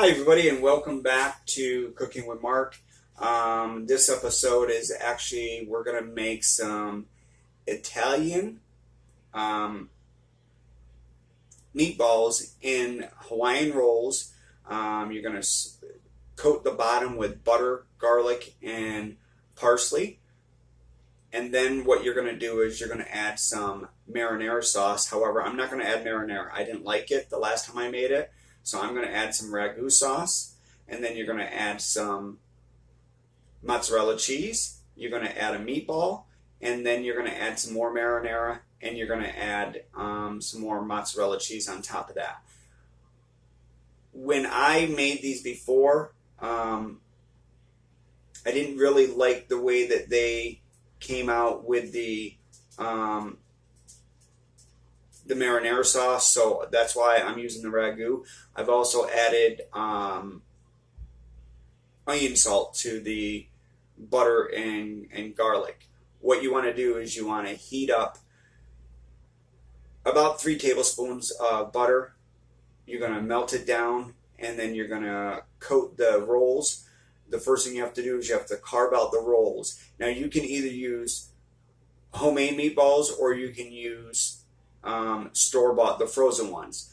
Hi everybody and welcome back to Cooking with Mark. This episode is actually, we're going to make some Italian meatballs in Hawaiian rolls. You're going to coat the bottom with butter, garlic, and parsley. And then what you're going to do is you're going to add some marinara sauce. However, I'm not going to add marinara. I didn't like it the last time I made it. So I'm going to add some ragu sauce. And then you're going to add some mozzarella cheese. You're going to add a meatball. And then you're going to add some more marinara. And you're going to add some more mozzarella cheese on top of that. When I made these before, I didn't really like the way that they came out with the marinara sauce, so that's why I'm using the ragu. I've also added onion salt to the butter and garlic. What you want to do is you want to heat up about 3 tablespoons of butter. You're going to melt it down, and then you're going to coat the rolls. The first thing you have to do is you have to carve out the rolls. Now you can either use homemade meatballs or you can use store-bought, the frozen ones.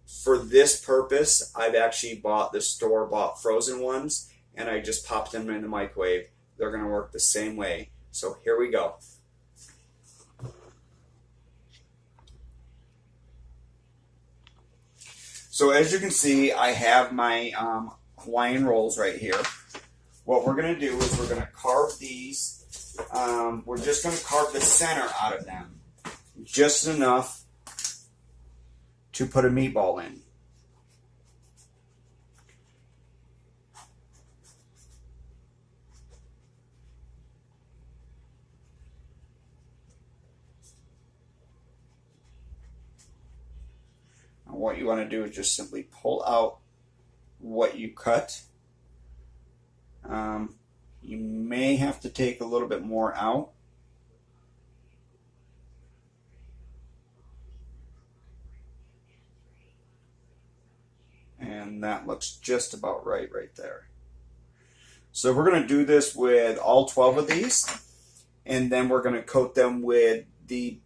For this purpose, I've actually bought the store-bought frozen ones, and I just popped them in the microwave. They're going to work the same way. So here we go. So as you can see, I have my Hawaiian rolls right here. What we're going to do is we're going to carve these. We're just going to carve the center out of them. Just enough to put a meatball in. And what you want to do is just simply pull out what you cut. You may have to take a little bit more out. And that looks just about right there. So we're going to do this with all 12 of these. And then we're going to coat them with the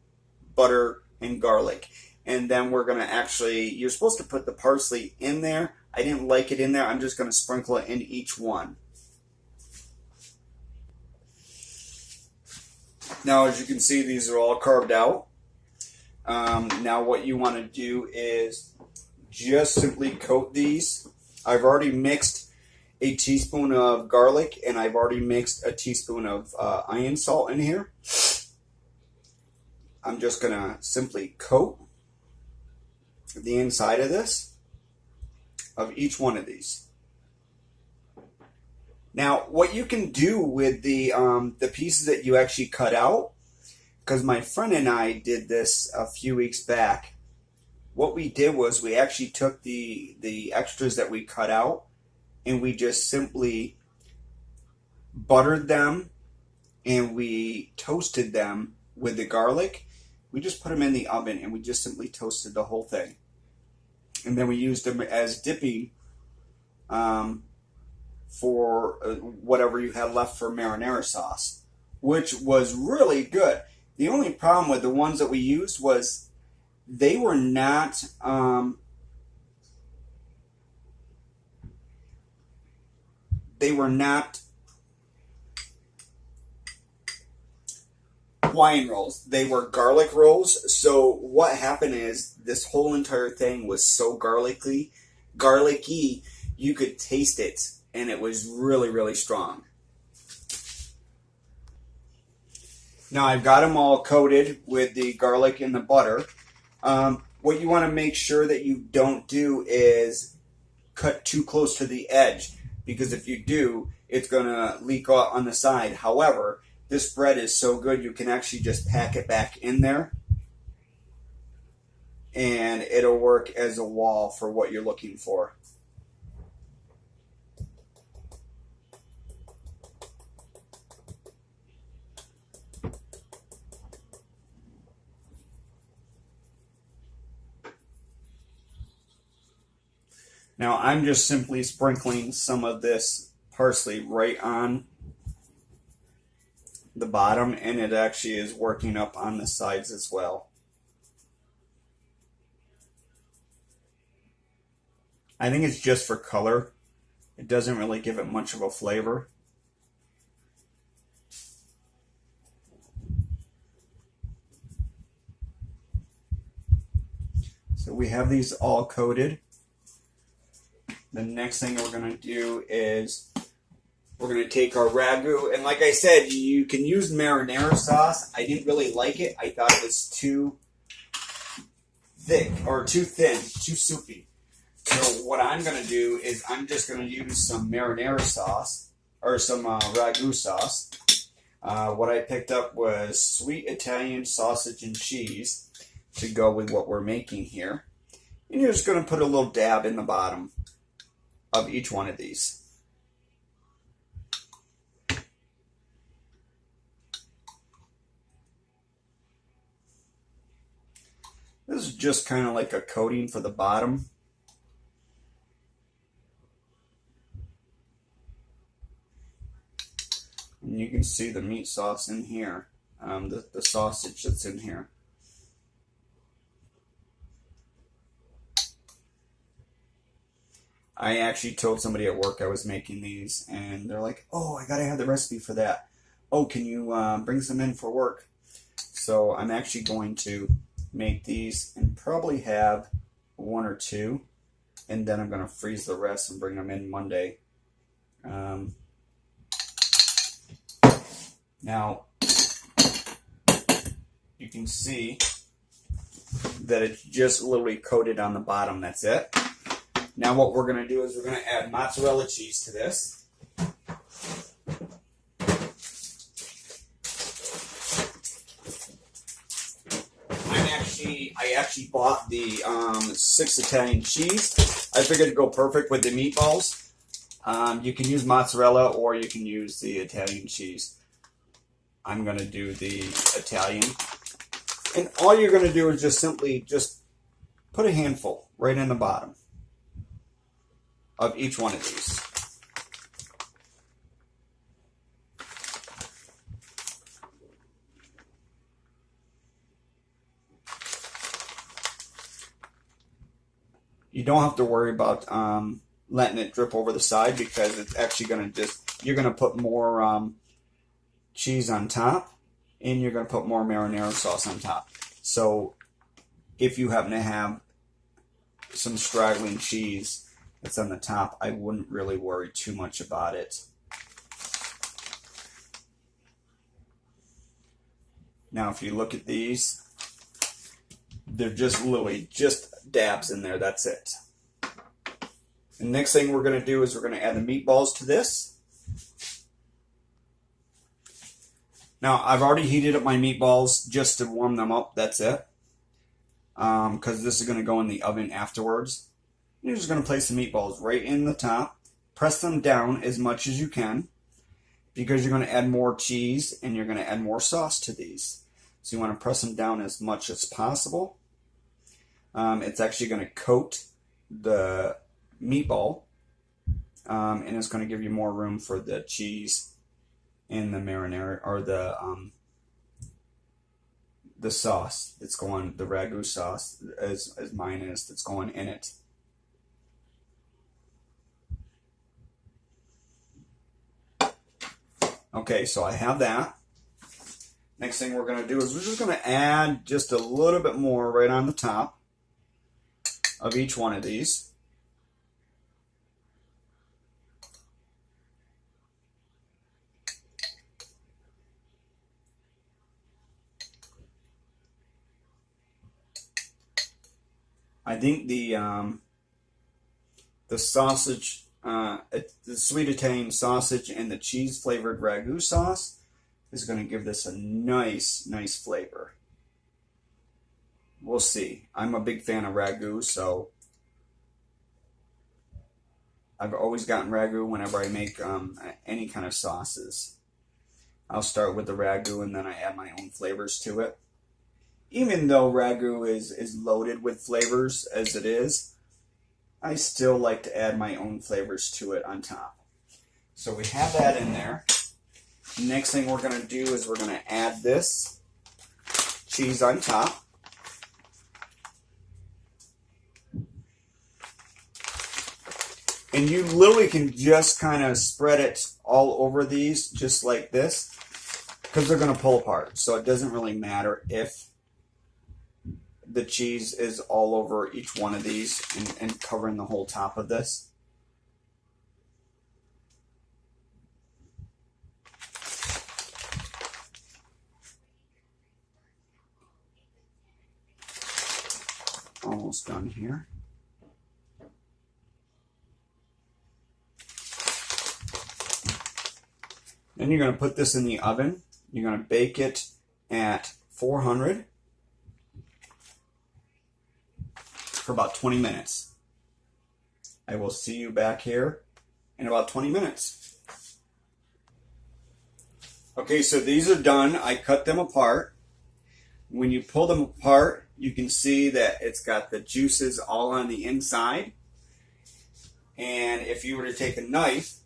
butter and garlic. And then we're going to actually, you're supposed to put the parsley in there. I didn't like it in there. I'm just going to sprinkle it in each one. Now, as you can see, these are all carved out. Now, what you want to do is just simply coat these. I've already mixed a teaspoon of garlic, and I've already mixed a teaspoon of onion salt in here. I'm just going to simply coat the inside of this, of each one of these. Now, what you can do with the pieces that you actually cut out, because my friend and I did this a few weeks back, what we did was we actually took the extras that we cut out and we just simply buttered them and we toasted them with the garlic. We just put them in the oven and we just simply toasted the whole thing. And then we used them as dipping for whatever you had left for marinara sauce, which was really good. The only problem with the ones that we used was they were not Hawaiian rolls. They were garlic rolls. So what happened is this whole entire thing was so garlicky, you could taste it. And it was really, really strong. Now I've got them all coated with the garlic and the butter. What you want to make sure that you don't do is cut too close to the edge. Because if you do, it's going to leak out on the side. However, this bread is so good you can actually just pack it back in there. And it'll work as a wall for what you're looking for. Now I'm just simply sprinkling some of this parsley right on the bottom, and it actually is working up on the sides as well. I think it's just for color. It doesn't really give it much of a flavor. So we have these all coated. The next thing we're going to do is we're going to take our ragu, and like I said, you can use marinara sauce. I didn't really like it. I thought it was too thick or too thin, too soupy. So what I'm going to do is I'm just going to use some marinara sauce or some ragu sauce. What I picked up was sweet Italian sausage and cheese to go with what we're making here. And you're just going to put a little dab in the bottom of each one of these. This is just kind of like a coating for the bottom. And you can see the meat sauce in here, the sausage that's in here. I actually told somebody at work I was making these, and they're like, oh, I gotta have the recipe for that. Oh, can you bring some in for work? So I'm actually going to make these and probably have one or two, and then I'm going to freeze the rest and bring them in Monday. Now, you can see that it's just literally coated on the bottom. That's it. Now what we're going to do is we're going to add mozzarella cheese to this. I actually bought the 6 Italian cheese. I figured it'd go perfect with the meatballs. You can use mozzarella or you can use the Italian cheese. I'm going to do the Italian. And all you're going to do is just simply put a handful right in the bottom of each one of these. You don't have to worry about letting it drip over the side because it's actually going to you're going to put more cheese on top and you're going to put more marinara sauce on top. So if you happen to have some straggling cheese that's on the top, I wouldn't really worry too much about it. Now if you look at these, they're just literally just dabs in there, that's it. The next thing we're going to do is we're going to add the meatballs to this. Now I've already heated up my meatballs just to warm them up, that's it. Because this is going to go in the oven afterwards. You're just going to place the meatballs right in the top. Press them down as much as you can because you're going to add more cheese and you're going to add more sauce to these. So you want to press them down as much as possible. It's actually going to coat the meatball and it's going to give you more room for the cheese and the marinara or the sauce that's going, the ragu sauce as mine is, that's going in it. Okay, so I have that. Next thing we're going to do is we're just going to add just a little bit more right on the top of each one of these. I think the sausage, the sweet Italian sausage and the cheese flavored ragu sauce is going to give this a nice flavor. We'll see. I'm a big fan of ragu, so I've always gotten ragu whenever I make any kind of sauces. I'll start with the ragu and then I add my own flavors to it. Even though ragu is loaded with flavors as it is, I still like to add my own flavors to it on top. So we have that in there. Next thing we're going to do is we're going to add this cheese on top. And you literally can just kind of spread it all over these just like this, because they're going to pull apart. So it doesn't really matter if the cheese is all over each one of these and covering the whole top of this. Almost done here. Then you're going to put this in the oven. You're going to bake it at 400 for about 20 minutes. I will see you back here in about 20 minutes. Okay, so these are done. I cut them apart. When you pull them apart, you can see that it's got the juices all on the inside. And if you were to take a knife,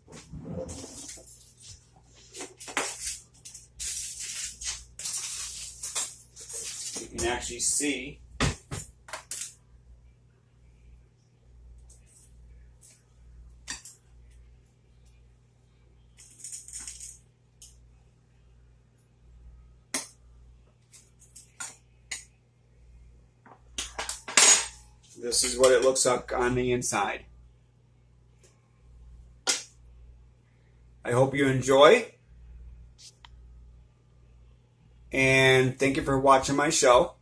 you can actually see this is what it looks like on the inside. I hope you enjoy. And thank you for watching my show.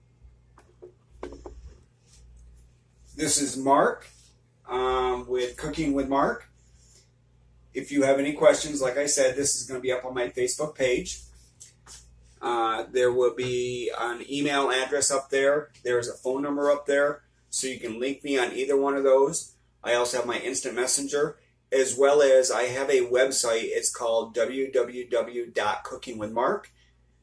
This is Mark with Cooking with Mark. If you have any questions, like I said, this is going to be up on my Facebook page. There will be an email address up there. There's a phone number up there, so you can link me on either one of those. I also have my instant messenger, as well as I have a website. It's called www.cookingwithmark.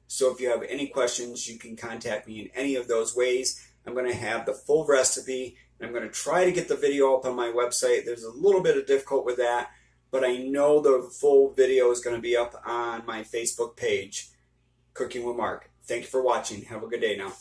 So if you have any questions, you can contact me in any of those ways. I'm going to have the full recipe. I'm going to try to get the video up on my website. There's a little bit of difficulty with that, but I know the full video is going to be up on my Facebook page, Cooking with Mark. Thank you for watching. Have a good day now.